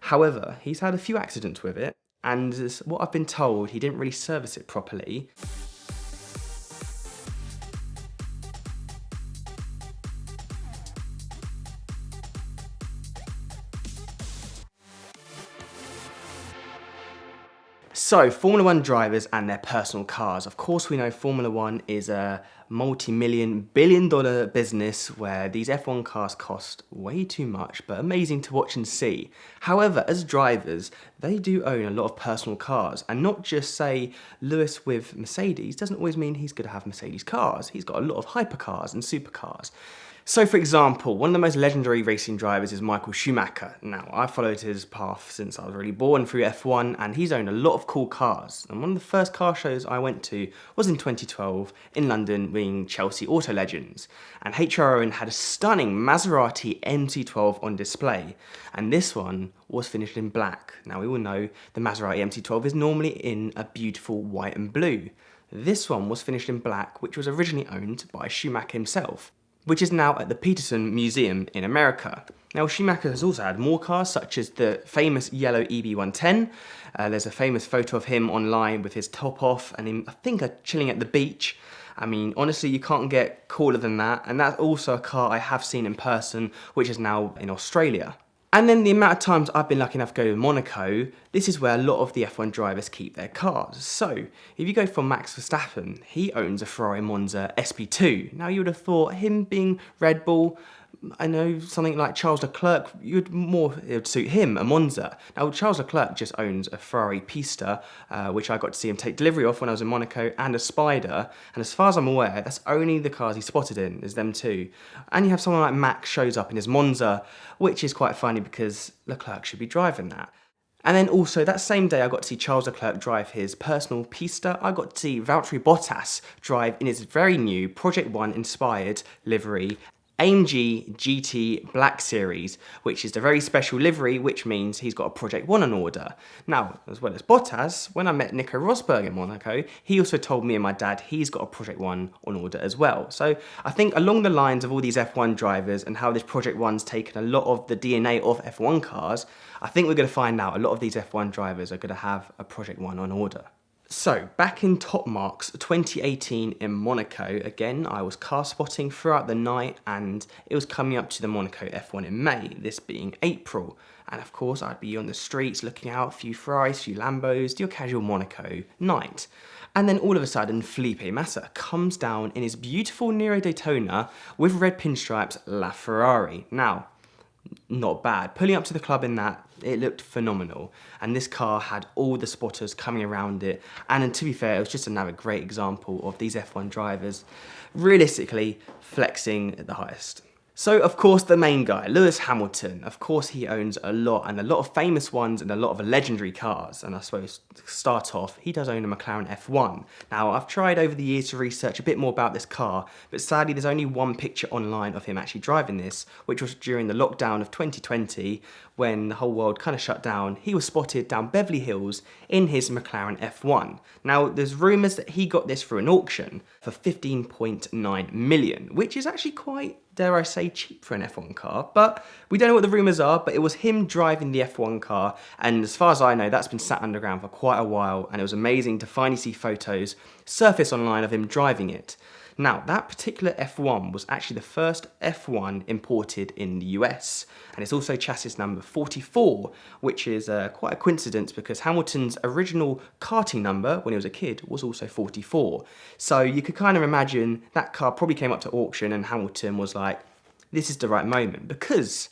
However, he's had a few accidents with it, and as what I've been told, he didn't really service it properly. So, Formula One drivers and their personal cars. Of course, we know Formula One is a multi-million, billion-dollar business where these F1 cars cost way too much, but amazing to watch and see. However, as drivers, they do own a lot of personal cars, and not just, say, Lewis with Mercedes doesn't always mean he's going to have Mercedes cars. He's got a lot of hypercars and supercars. So, for example, one of the most legendary racing drivers is Michael Schumacher. Now, I followed his path since I was really born through F1, and he's owned a lot of cool cars. And one of the first car shows I went to was in 2012 in London, being Chelsea Auto Legends. And HR Owen had a stunning Maserati Mc12 on display, and this one was finished in black. Now, we all know the Maserati Mc12 is normally in a beautiful white and blue. This one was finished in black, which was originally owned by Schumacher himself, which is now at the Peterson Museum in America. Now, Schumacher has also had more cars, such as the famous yellow EB110. There's a famous photo of him online with his top off and him, I think, chilling at the beach. I mean, honestly, you can't get cooler than that. And that's also a car I have seen in person, which is now in Australia. And then the amount of times I've been lucky enough to go to Monaco, this is where a lot of the F1 drivers keep their cars. So, if you go for Max Verstappen, he owns a Ferrari Monza SP2. Now, you would have thought him being Red Bull, I know something like Charles Leclerc, it would suit him, a Monza. Now, Charles Leclerc just owns a Ferrari Pista, which I got to see him take delivery of when I was in Monaco, and a Spider. And as far as I'm aware, that's only the cars he spotted in, is them two. And you have someone like Max shows up in his Monza, which is quite funny because Leclerc should be driving that. And then also, that same day I got to see Charles Leclerc drive his personal Pista. I got to see Valtteri Bottas drive in his very new Project One inspired livery, AMG GT Black Series, which is the very special livery, which means he's got a Project One on order. Now, as well as Bottas, when I met Nico Rosberg in Monaco, he also told me and my dad he's got a Project One on order as well. So I think along the lines of all these F1 drivers and how this Project One's taken a lot of the DNA of F1 cars, I think we're going to find out a lot of these F1 drivers are going to have a Project One on order. So, back in Top Marks 2018 in Monaco, again, I was car spotting throughout the night, and it was coming up to the Monaco F1 in May, this being April. And of course, I'd be on the streets looking out, a few Ferraris, a few Lambos, your casual Monaco night. And then all of a sudden, Felipe Massa comes down in his beautiful Nero Daytona with red pinstripes LaFerrari. Now, not bad. Pulling up to the club in that, it looked phenomenal. And this car had all the spotters coming around it. And to be fair, it was just another great example of these F1 drivers realistically flexing at the highest. So, of course, the main guy, Lewis Hamilton, of course he owns a lot, and a lot of famous ones and a lot of legendary cars. And I suppose, to start off, he does own a Mclaren F1. Now, I've tried over the years to research a bit more about this car, but sadly there's only one picture online of him actually driving this, which was during the lockdown of 2020, when the whole world kind of shut down. He was spotted down Beverly Hills in his Mclaren F1. Now, there's rumours that he got this through an auction for 15.9 million, which is actually quite, dare I say, cheap for an F1 car, but we don't know what the rumours are, but it was him driving the F1 car, and as far as I know, that's been sat underground for quite a while, and it was amazing to finally see photos surface online of him driving it. Now, that particular F1 was actually the first F1 imported in the US, and it's also chassis number 44, which is quite a coincidence because Hamilton's original karting number when he was a kid was also 44. So you could kind of imagine that car probably came up to auction and Hamilton was like, this is the right moment, because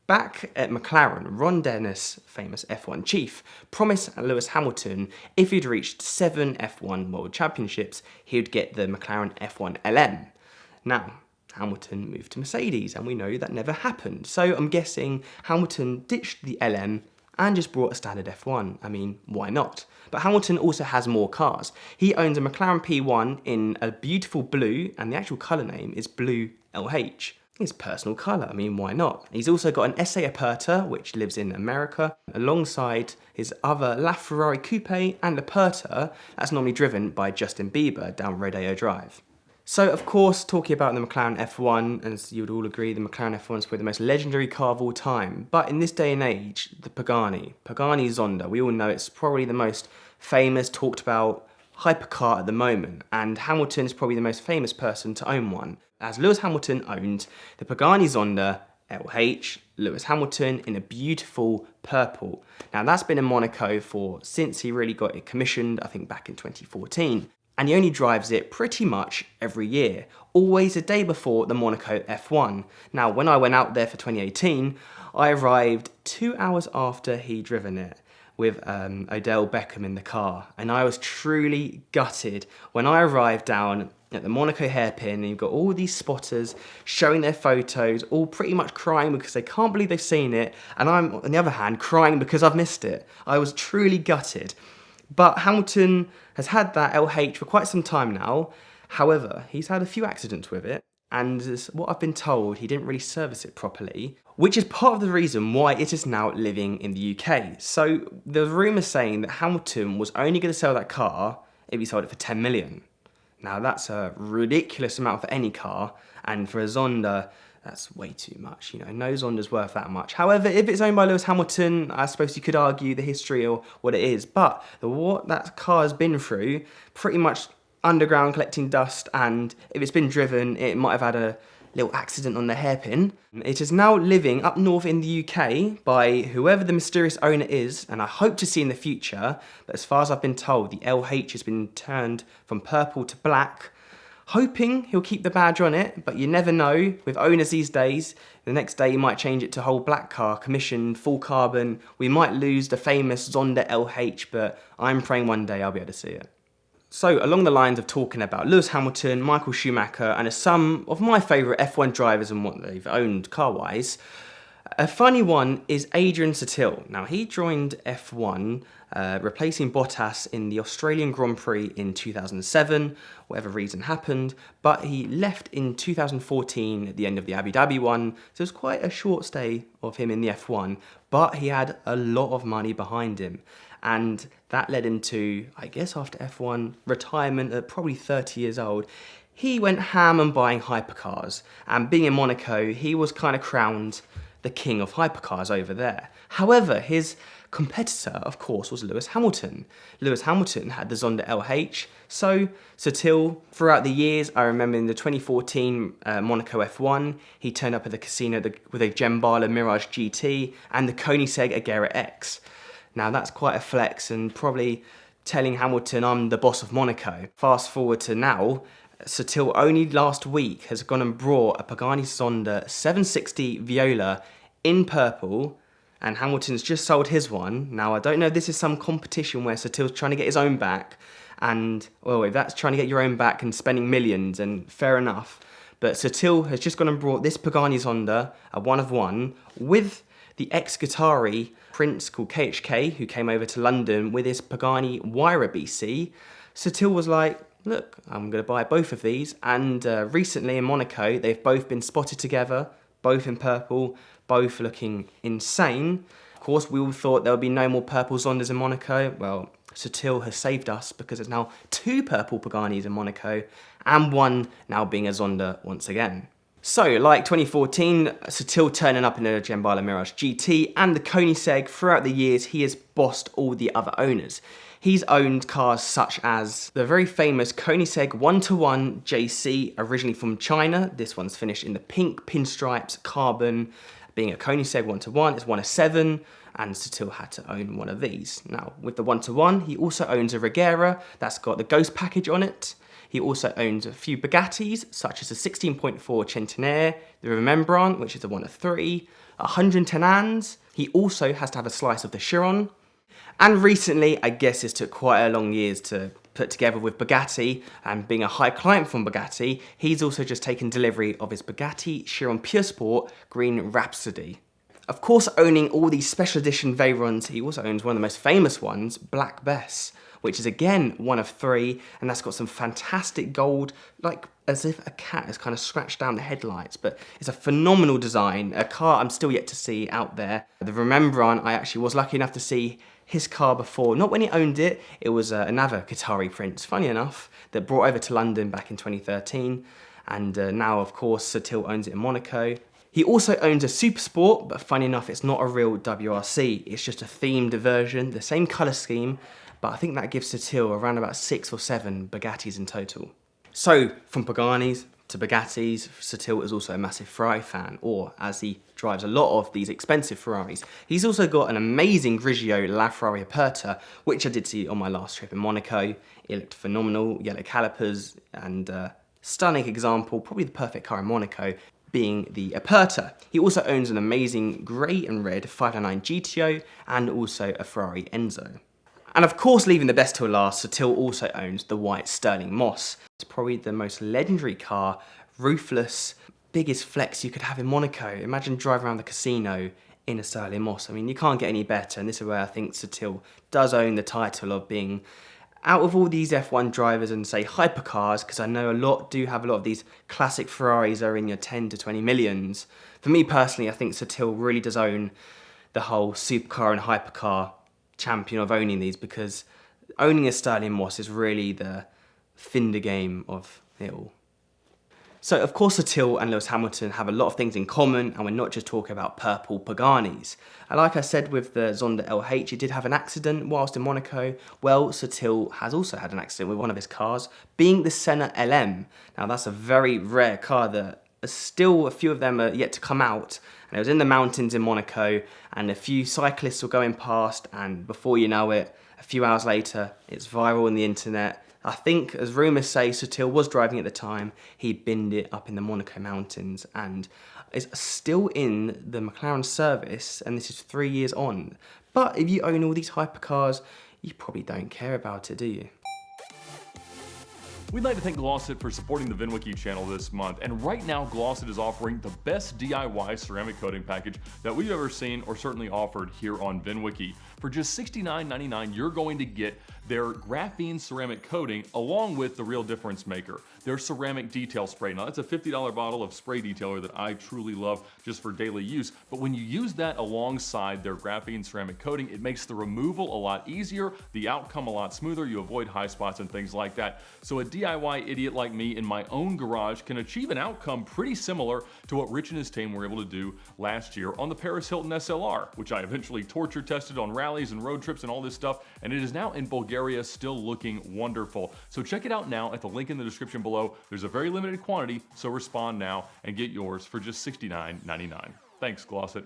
back at McLaren, Ron Dennis, famous F1 chief, promised Lewis Hamilton if he'd reached 7 F1 World Championships, he'd get the McLaren F1 LM. Now, Hamilton moved to Mercedes, and we know that never happened. So I'm guessing Hamilton ditched the LM and just brought a standard F1. I mean, why not? But Hamilton also has more cars. He owns a McLaren P1 in a beautiful blue, and the actual colour name is Blue LH. His personal colour, I mean, why not? He's also got an SA Aperta, which lives in America, alongside his other LaFerrari Coupe and Aperta, that's normally driven by Justin Bieber down Rodeo Drive. So, of course, talking about the McLaren F1, as you would all agree, the McLaren F1 is probably the most legendary car of all time. But in this day and age, the Pagani Zonda, we all know it's probably the most famous, talked about hypercar at the moment. And Hamilton is probably the most famous person to own one, as Lewis Hamilton owned the Pagani Zonda LH Lewis Hamilton in a beautiful purple. Now, that's been in Monaco since he really got it commissioned, I think back in 2014. And he only drives it pretty much every year, always a day before the Monaco F1. Now, when I went out there for 2018, I arrived 2 hours after he'd driven it with Odell Beckham in the car, and I was truly gutted when I arrived down at the Monaco hairpin, and you've got all these spotters showing their photos, all pretty much crying because they can't believe they've seen it, and I'm, on the other hand, crying because I've missed it. I was truly gutted. But Hamilton has had that LH for quite some time now. However, he's had a few accidents with it, and what I've been told, he didn't really service it properly, which is part of the reason why it is now living in the UK. So there's rumours saying that Hamilton was only going to sell that car if he sold it for 10 million. Now that's a ridiculous amount for any car, and for a Zonda, that's way too much. You know, no Zonda's worth that much. However, if it's owned by Lewis Hamilton, I suppose you could argue the history or what it is. But what that car has been through, pretty much underground collecting dust, and if it's been driven, it might have had a little accident on the hairpin. It is now living up north in the UK by whoever the mysterious owner is, and I hope to see in the future. But as far as I've been told, the LH has been turned from purple to black, hoping he'll keep the badge on it, but you never know. With owners these days, the next day he might change it to whole black car, commissioned, full carbon. We might lose the famous Zonda LH, but I'm praying one day I'll be able to see it. So, along the lines of talking about Lewis Hamilton, Michael Schumacher, and some of my favourite F1 drivers and what they've owned car-wise, a funny one is Adrian Satile. Now, he joined F1, replacing Bottas in the Australian Grand Prix in 2007, whatever reason happened, but he left in 2014 at the end of the Abu Dhabi one, so it was quite a short stay of him in the F1, but he had a lot of money behind him, and that led him to, I guess after F1, retirement at probably 30 years old. He went ham and buying hypercars, and being in Monaco, he was kind of crowned the king of hypercars over there. However, his competitor, of course, was Lewis Hamilton. Lewis Hamilton had the Zonda LH, so Satile, throughout the years, I remember in the 2014 Monaco F1, he turned up at the casino with a Gembala Mirage GT and the Koenigsegg Agera X. Now that's quite a flex and probably telling Hamilton I'm the boss of Monaco. Fast forward to now, Satile only last week has gone and brought a Pagani Zonda 760 Viola in purple, and Hamilton's just sold his one. Now, I don't know if this is some competition where Satile's trying to get his own back, and, well, if that's trying to get your own back and spending millions, and fair enough, but Satile has just gone and brought this Pagani Zonda, a one of one, with the ex-Qatari prince called KHK, who came over to London with his Pagani Huayra BC. Satile was like, look, I'm going to buy both of these. And recently in Monaco, they've both been spotted together, both in purple, both looking insane. Of course, we all thought there would be no more purple Zondas in Monaco. Well, Satile has saved us because there's now 2 purple Paganis in Monaco and one now being a Zonda once again. So, like 2014, Satile turning up in a Gembala Mirage GT and the Koenigsegg, throughout the years, he has bossed all the other owners. He's owned cars such as the very famous Koenigsegg 1-to-1 JC, originally from China. This one's finished in the pink pinstripes, carbon. Being a Koenigsegg 1-to-1, it's one of 7, and Satile had to own one of these. Now, with the 1-to-1, he also owns a Regera that's got the Ghost package on it. He also owns a few Bugattis, such as the 16.4 Centenaire, the Remembrant, which is a one of 3, 110 Ans. He also has to have a slice of the Chiron. And recently, I guess this took quite a long years to put together with Bugatti, and being a high client from Bugatti, he's also just taken delivery of his Bugatti Chiron Pure Sport Green Rhapsody. Of course, owning all these special edition Veyrons, he also owns one of the most famous ones, Black Bess, which is again one of 3, and that's got some fantastic gold, like as if a cat has kind of scratched down the headlights, but it's a phenomenal design, a car I'm still yet to see out there. The Remembrant, I actually was lucky enough to see his car before, not when he owned it, it was another Qatari prince, funny enough, that brought over to London back in 2013, and now of course Satile owns it in Monaco. He also owns a Super Sport, but funny enough, it's not a real WRC. It's just a themed version, the same colour scheme, but I think that gives Satile around about 6 or 7 Bugattis in total. So, from Paganis to Bugattis, Satile is also a massive Ferrari fan, or as he drives a lot of these expensive Ferraris, he's also got an amazing Grigio LaFerrari Aperta, which I did see on my last trip in Monaco. It looked phenomenal, yellow calipers, and stunning example, probably the perfect car in Monaco, being the Aperta. He also owns an amazing grey and red 599 GTO and also a Ferrari Enzo. And of course, leaving the best till last, Satile also owns the white Sterling Moss. It's probably the most legendary car, ruthless, biggest flex you could have in Monaco. Imagine driving around the casino in a Sterling Moss. I mean, you can't get any better, and this is where I think Satile does own the title of being, out of all these F1 drivers and say hypercars, because I know a lot do have a lot of these classic Ferraris are in your 10 to 20 millions. For me personally, I think Satile really does own the whole supercar and hypercar champion of owning these, because owning a Sterling Moss is really the fin de game of it all. So of course Satile and Lewis Hamilton have a lot of things in common, and we're not just talking about purple Paganis. And like I said with the Zonda LH, it did have an accident whilst in Monaco. Well, Satile has also had an accident with one of his cars, being the Senna LM. Now that's a very rare car that still a few of them are yet to come out. And it was in the mountains in Monaco, and a few cyclists were going past, and before you know it, a few hours later, it's viral on the internet. I think, as rumours say, Satile was driving at the time. He binned it up in the Monaco mountains and is still in the McLaren service, and this is 3 years on. But if you own all these hypercars, you probably don't care about it, do you? We'd like to thank Glossit for supporting the VINwiki channel this month, and right now Glossit is offering the best DIY ceramic coating package that we've ever seen or certainly offered here on VINwiki. For just $69.99, you're going to get their graphene ceramic coating along with the Real Difference Maker, their ceramic detail spray. Now that's a $50 bottle of spray detailer that I truly love just for daily use, but when you use that alongside their graphene ceramic coating, it makes the removal a lot easier, the outcome a lot smoother, you avoid high spots and things like that. So a DIY idiot like me in my own garage can achieve an outcome pretty similar to what Rich and his team were able to do last year on the Paris Hilton SLR, which I eventually torture tested on rallies and road trips and all this stuff, and it is now in Bulgaria, still looking wonderful. So check it out now at the link in the description below. There's a very limited quantity, so respond now and get yours for just $69.99. Thanks, Glossit.